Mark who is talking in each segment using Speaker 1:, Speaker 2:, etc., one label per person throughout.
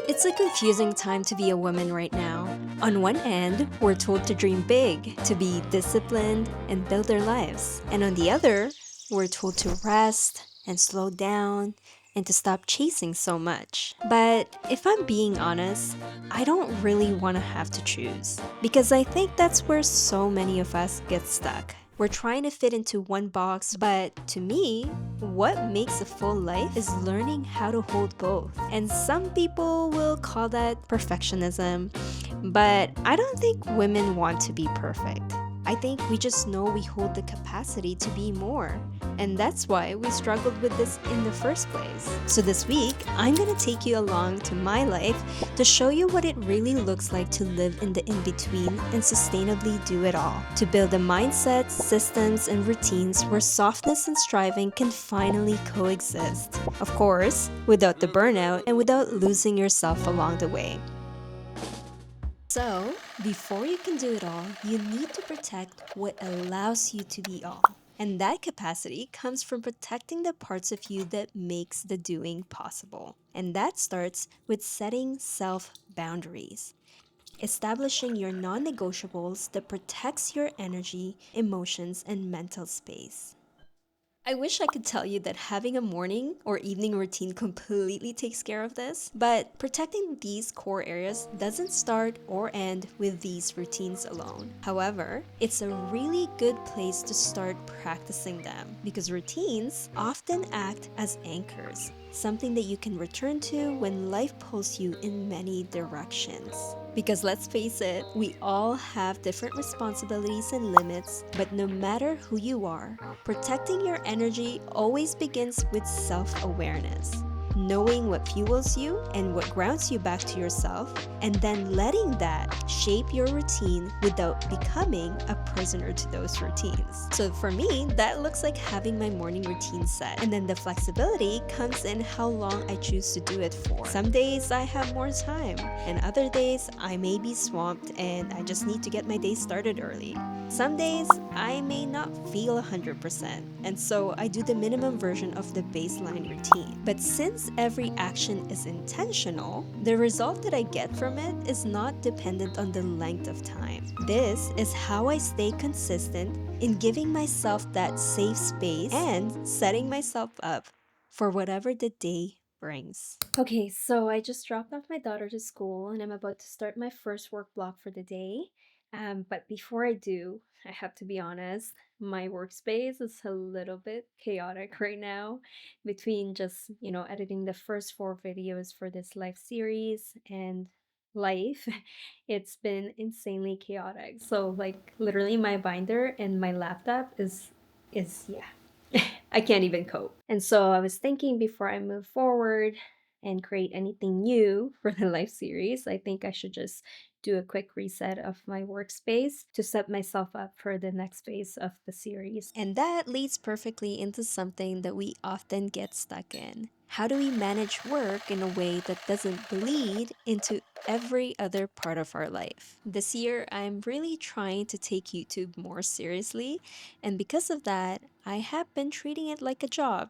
Speaker 1: It's a confusing time to be a woman right now. On one end, we're told to dream big, to be disciplined, and build our lives. And on the other, we're told to rest and slow down and to stop chasing so much. But if I'm being honest, I don't really want to have to choose. Because I think that's where so many of us get stuck. We're trying to fit into one box, but to me, what makes a full life is learning how to hold both. And some people will call that perfectionism, but I don't think women want to be perfect. I think we just know we hold the capacity to be more. And that's why we struggled with this in the first place. So this week, I'm gonna take you along to my life to show you what it really looks like to live in the in between and sustainably do it all. To build a mindset, systems, and routines where softness and striving can finally coexist. Of course, without the burnout and without losing yourself along the way. So, before you can do it all, you need to protect what allows you to be all. And that capacity comes from protecting the parts of you that makes the doing possible. And that starts with setting self-boundaries. Establishing your non-negotiables that protects your energy, emotions, and mental space. I wish I could tell you that having a morning or evening routine completely takes care of this, but protecting these core areas doesn't start or end with these routines alone. However, it's a really good place to start practicing them because routines often act as anchors, something that you can return to when life pulls you in many directions. Because let's face it, we all have different responsibilities and limits, but no matter who you are, protecting your energy always begins with self awareness. Knowing what fuels you and what grounds you back to yourself, and then letting that shape your routine without becoming a prisoner to those routines. So for me, that looks like having my morning routine set. And then the flexibility comes in how long I choose to do it for. Some days I have more time, and other days I may be swamped and I just need to get my day started early. Some days I may not feel 100%, and so I do the minimum version of the baseline routine. But since every action is intentional, the result that I get from it is not dependent on the length of time. This is how I stay consistent in giving myself that safe space and setting myself up for whatever the day brings. Okay, so I just dropped off my daughter to school and I'm about to start my first work block for the day. But before I do, I have to be honest, my workspace is a little bit chaotic right now between just, editing the first four videos for this live series and life. It's been insanely chaotic. So like literally my binder and my laptop is yeah. I can't even cope. And so I was thinking before I move forward and create anything new for the live series, I think I should just do a quick reset of my workspace to set myself up for the next phase of the series. And that leads perfectly into something that we often get stuck in. How do we manage work in a way that doesn't bleed into every other part of our life? This year, I'm really trying to take YouTube more seriously, and because of that, I have been treating it like a job.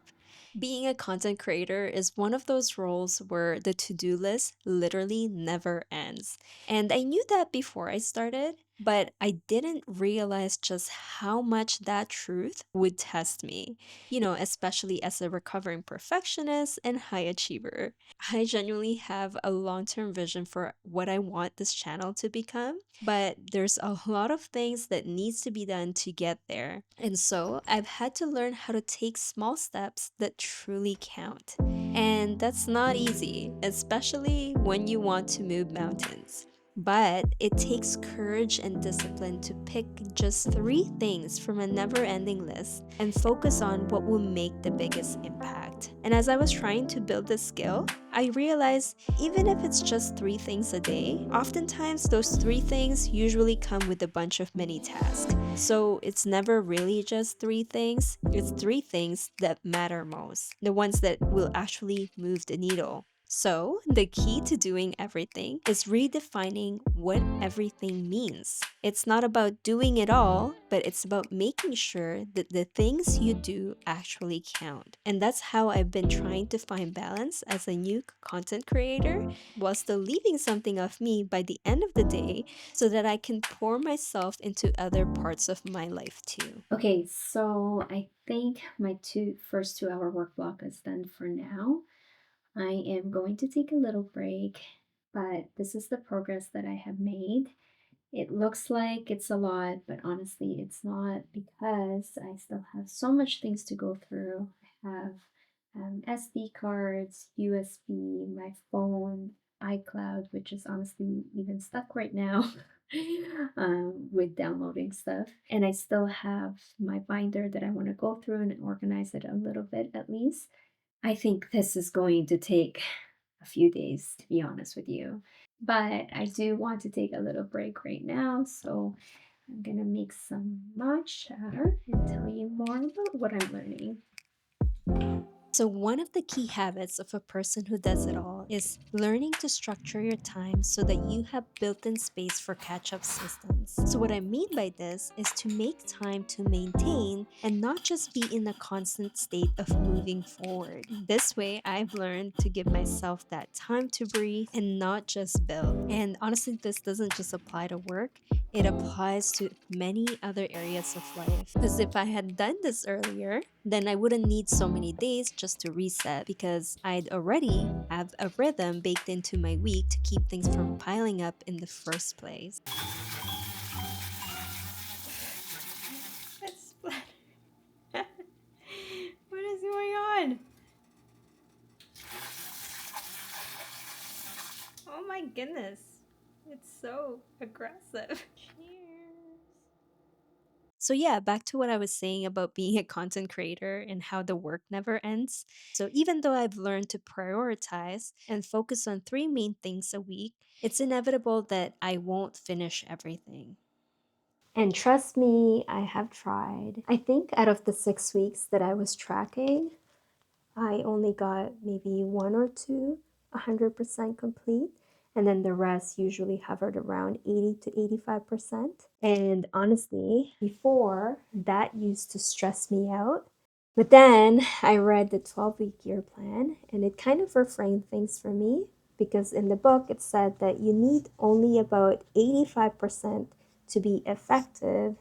Speaker 1: Being a content creator is one of those roles where the to do list literally never ends. And I knew that before I started, but I didn't realize just how much that truth would test me, especially as a recovering perfectionist and high achiever. I genuinely have a long term vision for what I want this channel to become, but there's a lot of things that needs to be done to get there. And so I've had to learn how to take small steps that truly count. And that's not easy, especially when you want to move mountains. But it takes courage and discipline to pick just three things from a never ending list and focus on what will make the biggest impact. And as I was trying to build this skill, I realized even if it's just three things a day, oftentimes those three things usually come with a bunch of mini tasks. So it's never really just three things, it's three things that matter most, the ones that will actually move the needle. So, the key to doing everything is redefining what everything means. It's not about doing it all, but it's about making sure that the things you do actually count. And that's how I've been trying to find balance as a new content creator while still leaving something of me by the end of the day so that I can pour myself into other parts of my life too.
Speaker 2: Okay, so I think my first 2 hour work block is done for now. I am going to take a little break, but this is the progress that I have made. It looks like it's a lot, but honestly, it's not because I still have so much things to go through. I have SD cards, USB, my phone, iCloud, which is honestly even stuck right now with downloading stuff. And I still have my binder that I want to go through and organize it a little bit at least. I think this is going to take a few days, to be honest with you. But I do want to take a little break right now, so I'm gonna make some matcha and tell you more about what I'm learning.
Speaker 1: So, one of the key habits of a person who does it all is learning to structure your time so that you have built in space for catch up systems. So, what I mean by this is to make time to maintain and not just be in a constant state of moving forward. This way, I've learned to give myself that time to breathe and not just build. And honestly, this doesn't just apply to work, it applies to many other areas of life. Because if I had done this earlier, then I wouldn't need so many days just to reset because I'd already have a rhythm baked into my week to keep things from piling up in the first place. It's what is going on? Oh my goodness. It's so aggressive. Cheers. So, yeah, back to what I was saying about being a content creator and how the work never ends. So, even though I've learned to prioritize and focus on three main things a week, it's inevitable that I won't finish everything.
Speaker 2: And trust me, I have tried. I think out of the 6 weeks that I was tracking, I only got maybe one or two 100% complete. And then the rest usually hovered around 80 to 85%. And honestly, before that used to stress me out. But then I read the 12-week year plan and it kind of reframed things for me because in the book it said that you need only about 85% to be effective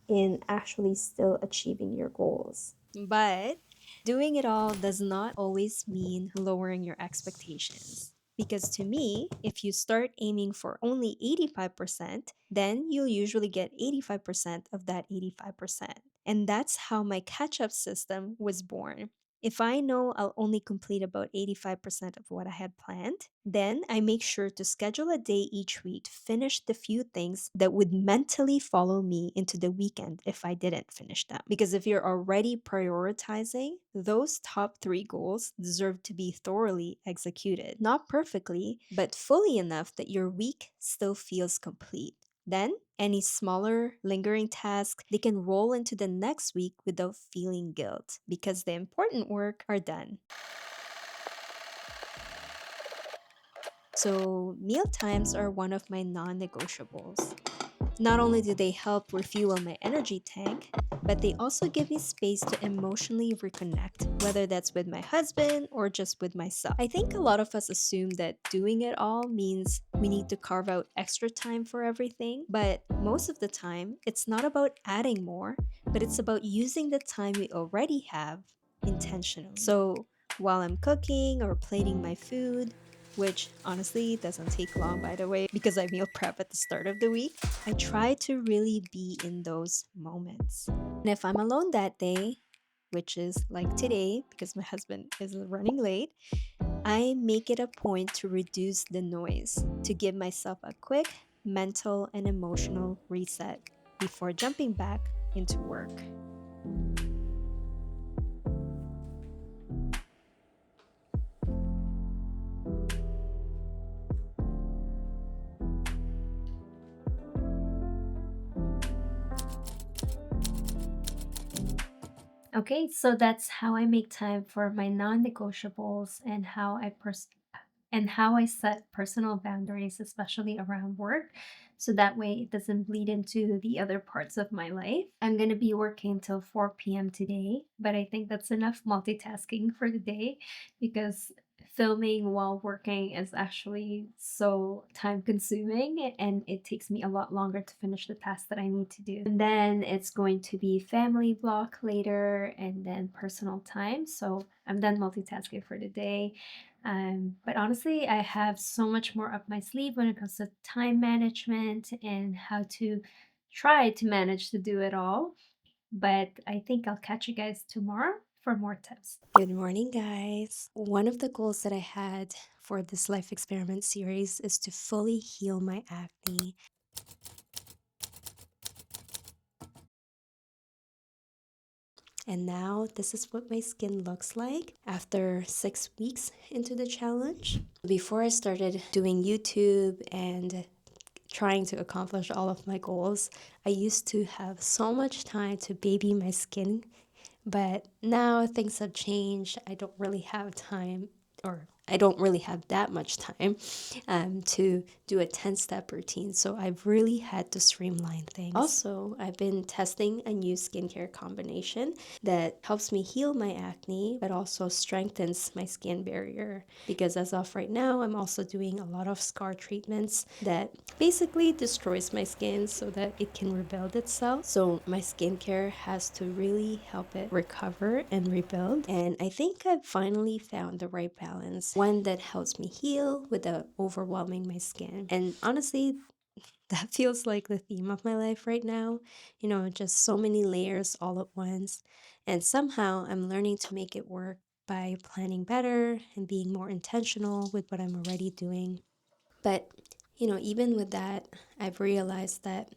Speaker 2: in actually still achieving your goals.
Speaker 1: But doing it all does not always mean lowering your expectations. Because to me, if you start aiming for only 85%, then you'll usually get 85% of that 85%. And that's how my catch up system was born. If I know I'll only complete about 85% of what I had planned, then I make sure to schedule a day each week to finish the few things that would mentally follow me into the weekend if I didn't finish them. Because if you're already prioritizing, those top three goals deserve to be thoroughly executed. Not perfectly, but fully enough that your week still feels complete. Then, any smaller, lingering tasks, they can roll into the next week without feeling guilt because the important work are done. So, meal times are one of my non negotiables. Not only do they help refuel my energy tank, but they also give me space to emotionally reconnect, whether that's with my husband or just with myself. I think a lot of us assume that doing it all means we need to carve out extra time for everything, but most of the time, it's not about adding more, but it's about using the time we already have intentionally. So, while I'm cooking or plating my food, which honestly doesn't take long, by the way, because I meal prep at the start of the week, I try to really be in those moments. And if I'm alone that day, which is like today, because my husband is running late, I make it a point to reduce the noise, to give myself a quick mental and emotional reset before jumping back into work.
Speaker 2: Okay, so that's how I make time for my non negotiables and how I and how I set personal boundaries, especially around work. So that way it doesn't bleed into the other parts of my life. I'm going to be working till 4 p.m. today, but I think that's enough multitasking for the day because filming while working is actually so time consuming and it takes me a lot longer to finish the tasks that I need to do. And then it's going to be family block later and then personal time. So I'm done multitasking for the day. But honestly, I have so much more up my sleeve when it comes to time management and how to try to manage to do it all. But I think I'll catch you guys tomorrow for more tips.
Speaker 1: Good morning, guys. One of the goals that I had for this life experiment series is to fully heal my acne. And now this is what my skin looks like after 6 weeks into the challenge. Before I started doing YouTube and trying to accomplish all of my goals, I used to have so much time to baby my skin, but now things have changed. I don't really have time, or I don't really have that much time to do a 10-step routine. So I've really had to streamline things. Also, I've been testing a new skincare combination that helps me heal my acne, but also strengthens my skin barrier. Because as of right now, I'm also doing a lot of scar treatments that basically destroys my skin so that it can rebuild itself. So my skincare has to really help it recover and rebuild. And I think I've finally found the right balance, one that helps me heal without overwhelming my skin. And honestly, that feels like the theme of my life right now. Just so many layers all at once. And somehow I'm learning to make it work by planning better and being more intentional with what I'm already doing. But, even with that, I've realized that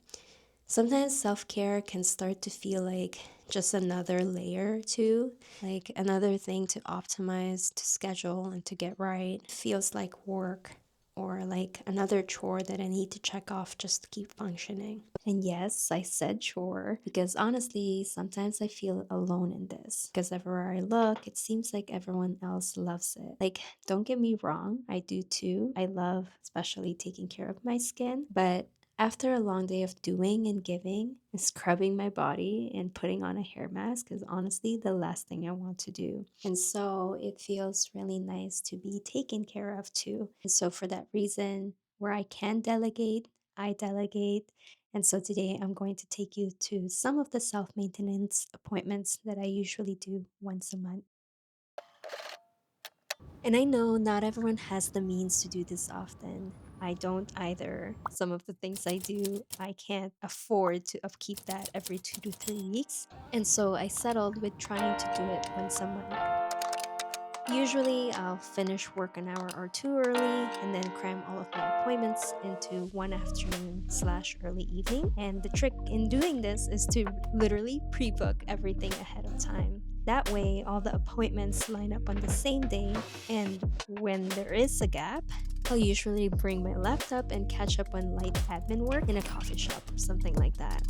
Speaker 1: sometimes self care can start to feel like just another layer, too, like another thing to optimize, to schedule, and to get right. It feels like work or like another chore that I need to check off just to keep functioning. And yes, I said chore because honestly, sometimes I feel alone in this because everywhere I look, it seems like everyone else loves it. Like, don't get me wrong, I do too. I love especially taking care of my skin, but after a long day of doing and giving and scrubbing my body and putting on a hair mask is honestly the last thing I want to do. And so it feels really nice to be taken care of too. And so for that reason, where I can delegate, I delegate. And so today I'm going to take you to some of the self maintenance appointments that I usually do once a month. And I know not everyone has the means to do this often. I don't either. Some of the things I do, I can't afford to upkeep that every 2 to 3 weeks. And so I settled with trying to do it once a month. Usually, I'll finish work an hour or two early and then cram all of my appointments into one afternoon/early evening. And the trick in doing this is to literally pre book everything ahead of time. That way, all the appointments line up on the same day, and when there is a gap, I'll usually bring my laptop and catch up on light admin work in a coffee shop or something like that.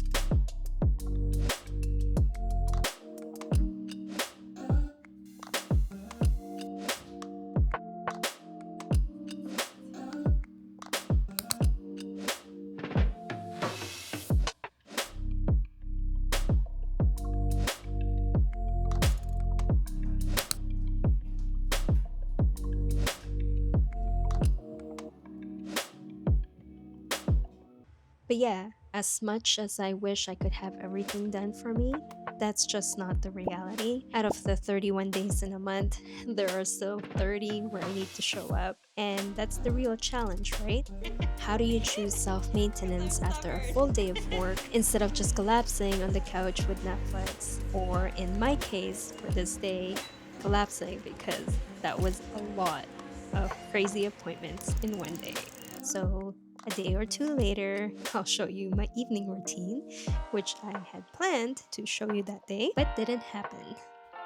Speaker 1: But yeah, as much as I wish I could have everything done for me, that's just not the reality. Out of the 31 days in a month, there are still 30 where I need to show up. And that's the real challenge, right? How do you choose self maintenance after a full day of work instead of just collapsing on the couch with Netflix? Or in my case, for this day, collapsing because that was a lot of crazy appointments in one day. So a day or two later, I'll show you my evening routine, which I had planned to show you that day, but didn't happen.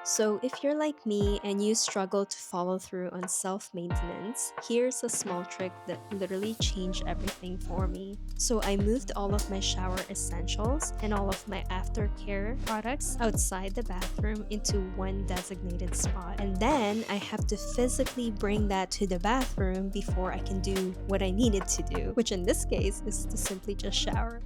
Speaker 1: So, if you're like me and you struggle to follow through on self maintenance, here's a small trick that literally changed everything for me. So, I moved all of my shower essentials and all of my aftercare products outside the bathroom into one designated spot. And then I have to physically bring that to the bathroom before I can do what I needed to do, which in this case is to simply just shower.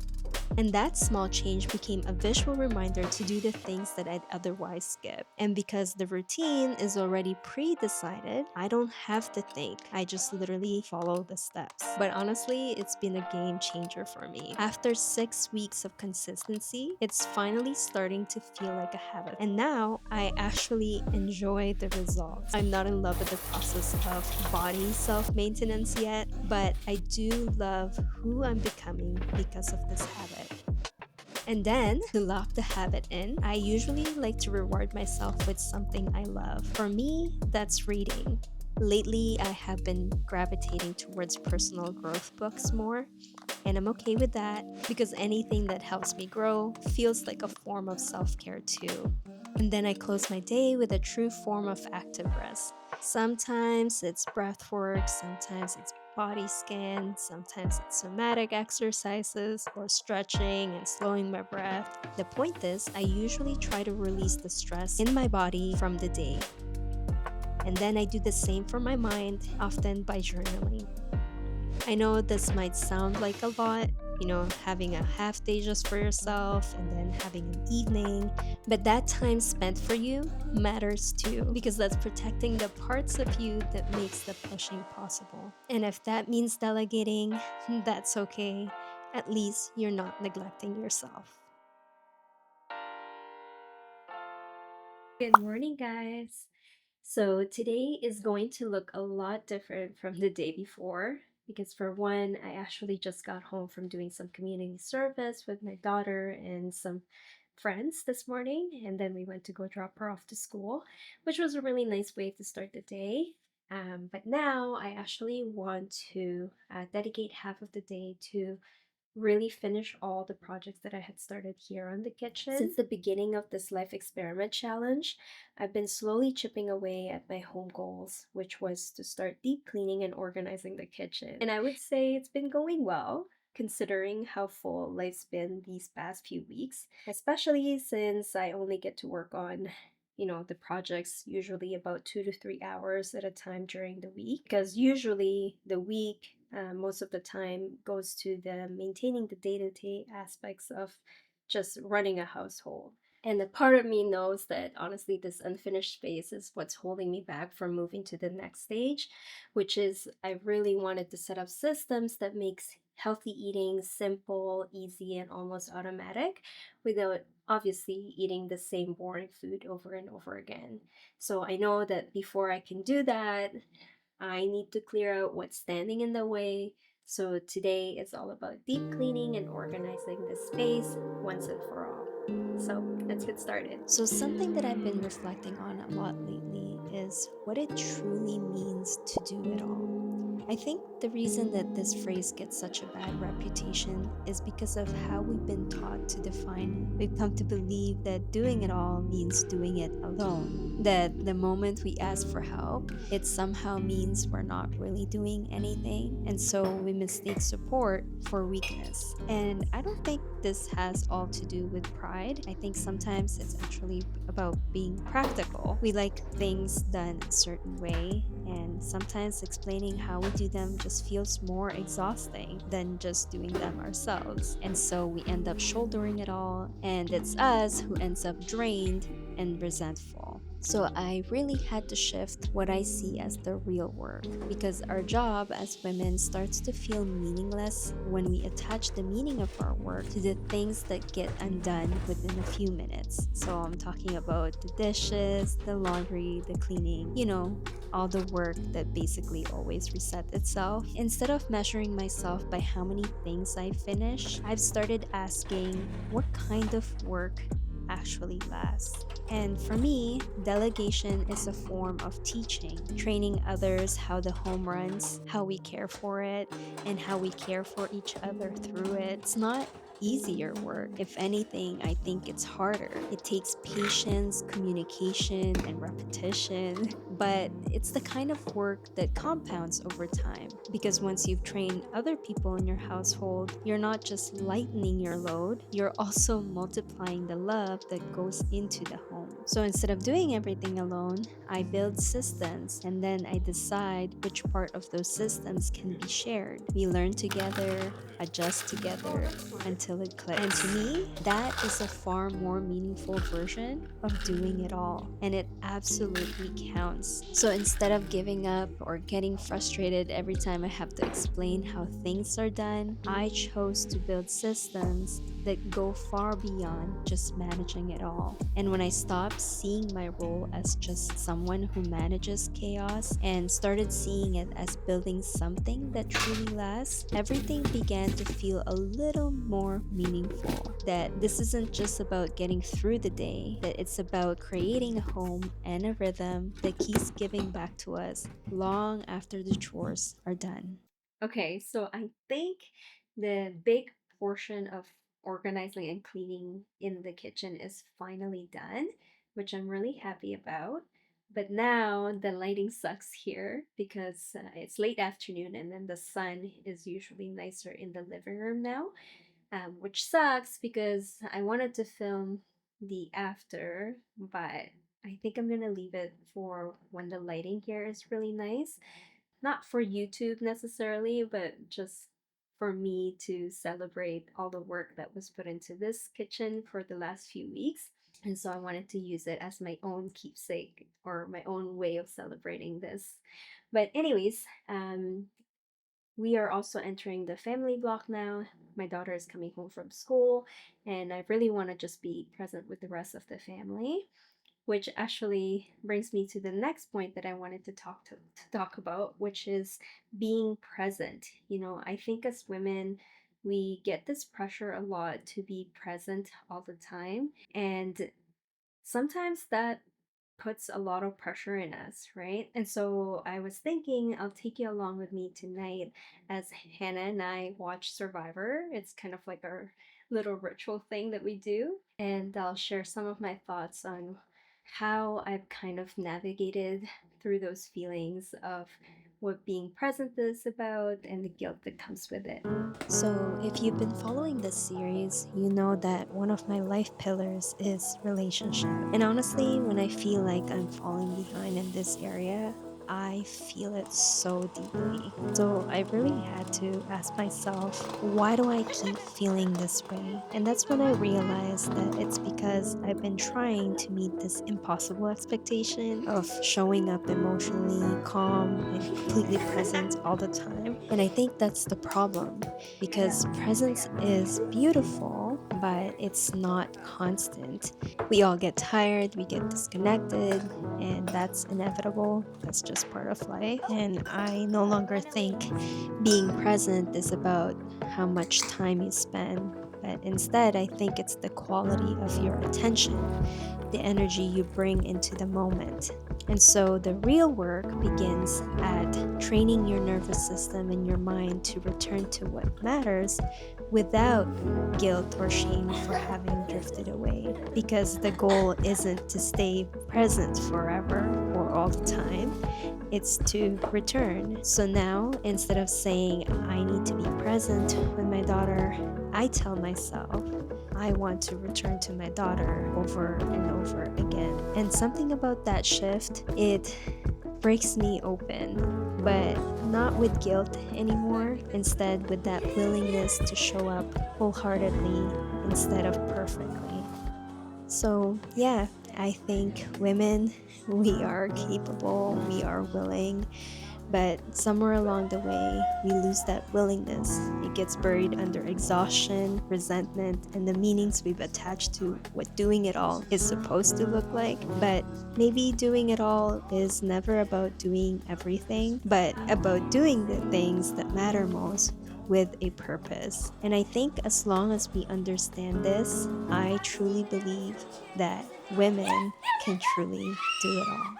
Speaker 1: And that small change became a visual reminder to do the things that I'd otherwise skip. And because the routine is already pre decided, I don't have to think. I just literally follow the steps. But honestly, it's been a game changer for me. After 6 weeks of consistency, it's finally starting to feel like a habit. And now I actually enjoy the results. I'm not in love with the process of body self maintenance yet, but I do love who I'm becoming because of this habit. And then, to lock the habit in, I usually like to reward myself with something I love. For me, that's reading. Lately, I have been gravitating towards personal growth books more, and I'm okay with that because anything that helps me grow feels like a form of self care too. And then I close my day with a true form of active rest. Sometimes it's breath work, sometimes it's body scan, sometimes it's somatic exercises or stretching and slowing my breath. The point is, I usually try to release the stress in my body from the day. And then I do the same for my mind, often by journaling. I know this might sound like a lot, having a half day just for yourself and then having an evening, but that time spent for you matters too because that's protecting the parts of you that makes the pushing possible. And if that means delegating, that's okay. At least you're not neglecting yourself. Good morning, guys. So, today is going to look a lot different from the day before because, for one, I actually just got home from doing some community service with my daughter and some friends this morning, and then we went to go drop her off to school, which was a really nice way to start the day. But now I actually want to dedicate half of the day to really finish all the projects that I had started here on the kitchen. Since the beginning of this life experiment challenge, I've been slowly chipping away at my home goals, which was to start deep cleaning and organizing the kitchen. And I would say it's been going well, considering how full life's been these past few weeks, especially since I only get to work on the projects usually about 2 to 3 hours at a time during the week because usually the week most of the time goes to the maintaining the day-to-day aspects of just running a household. And a part of me knows that honestly, this unfinished space is what's holding me back from moving to the next stage, which is I really wanted to set up systems that makes healthy eating simple, easy, and almost automatic without obviously eating the same boring food over and over again. So I know that before I can do that, I need to clear out what's standing in the way. So today is all about deep cleaning and organizing the space once and for all. So let's get started. So, something that I've been reflecting on a lot lately is what it truly means to do it all. I think the reason that this phrase gets such a bad reputation is because of how we've been taught to define it. We've come to believe that doing it all means doing it alone. That the moment we ask for help, it somehow means we're not really doing anything. And so we mistake support for weakness. And I don't think this has all to do with pride. I think sometimes it's actually about being practical. We like things done a certain way, and sometimes explaining how we do them just feels more exhausting than just doing them ourselves. And so we end up shouldering it all, and it's us who ends up drained and resentful. So I really had to shift what I see as the real work because our job as women starts to feel meaningless when we attach the meaning of our work to the things that get undone within a few minutes. So I'm talking about the dishes, the laundry, the cleaning, all the work that basically always reset itself. Instead of measuring myself by how many things I finish, I've started asking what kind of work actually lasts. And for me, delegation is a form of teaching, training others how the home runs, how we care for it, and how we care for each other through it. It's not easier work. If anything, I think it's harder. It takes patience, communication, and repetition, but it's the kind of work that compounds over time. Because once you've trained other people in your household, you're not just lightening your load, you're also multiplying the love that goes into the home. So instead of doing everything alone, I build systems and then I decide which part of those systems can be shared. We learn together, adjust together until it clicks. And to me, that is a far more meaningful version of doing it all. And it absolutely counts. So instead of giving up or getting frustrated every time I have to explain how things are done, I chose to build systems that go far beyond just managing it all. And when I stopped seeing my role as just someone who manages chaos and started seeing it as building something that truly lasts, everything began to feel a little more meaningful. That this isn't just about getting through the day, that it's about creating a home and a rhythm that keeps giving back to us long after the chores are done. Okay, so I think the big portion of organizing and cleaning in the kitchen is finally done, which I'm really happy about. But now the lighting sucks here because it's late afternoon and then the sun is usually nicer in the living room now, which sucks because I wanted to film the after, but I think I'm gonna leave it for when the lighting here is really nice. Not for YouTube necessarily, but just for me to celebrate all the work that was put into this kitchen for the last few weeks. And so I wanted to use it as my own keepsake or my own way of celebrating this. But, anyways, we are also entering the family block now. My daughter is coming home from school, and I really want to just be present with the rest of the family, which actually brings me to the next point that I wanted to talk about, which is being present. You know, I think as women, we get this pressure a lot to be present all the time, and sometimes that puts a lot of pressure in us, right? And so I was thinking I'll take you along with me tonight as Hannah and I watch Survivor. It's kind of like our little ritual thing that we do. And I'll share some of my thoughts on how I've kind of navigated through those feelings of what being present is about and the guilt that comes with it. So, if you've been following this series, you know that one of my life pillars is relationship. And honestly, when I feel like I'm falling behind in this area, I feel it so deeply. So I really had to ask myself, why do I keep feeling this way? And that's when I realized that it's because I've been trying to meet this impossible expectation of showing up emotionally calm and completely present all the time. And I think that's the problem because presence is beautiful, but it's not constant. We all get tired, we get disconnected, and that's inevitable. That's just part of life. And I no longer think being present is about how much time you spend, but instead, I think it's the quality of your attention, the energy you bring into the moment. And so the real work begins at training your nervous system and your mind to return to what matters without guilt or shame for having drifted away. Because the goal isn't to stay present forever or all the time, it's to return. So now, instead of saying, I need to be present with my daughter, I tell myself, I want to return to my daughter over and over again. And something about that shift, it breaks me open, but not with guilt anymore, instead, with that willingness to show up wholeheartedly instead of perfectly. So, yeah, I think women, we are capable, we are willing, but somewhere along the way, we lose that willingness. It gets buried under exhaustion, resentment, and the meanings we've attached to what doing it all is supposed to look like. But maybe doing it all is never about doing everything, but about doing the things that matter most with a purpose. And I think as long as we understand this, I truly believe that women can truly do it all.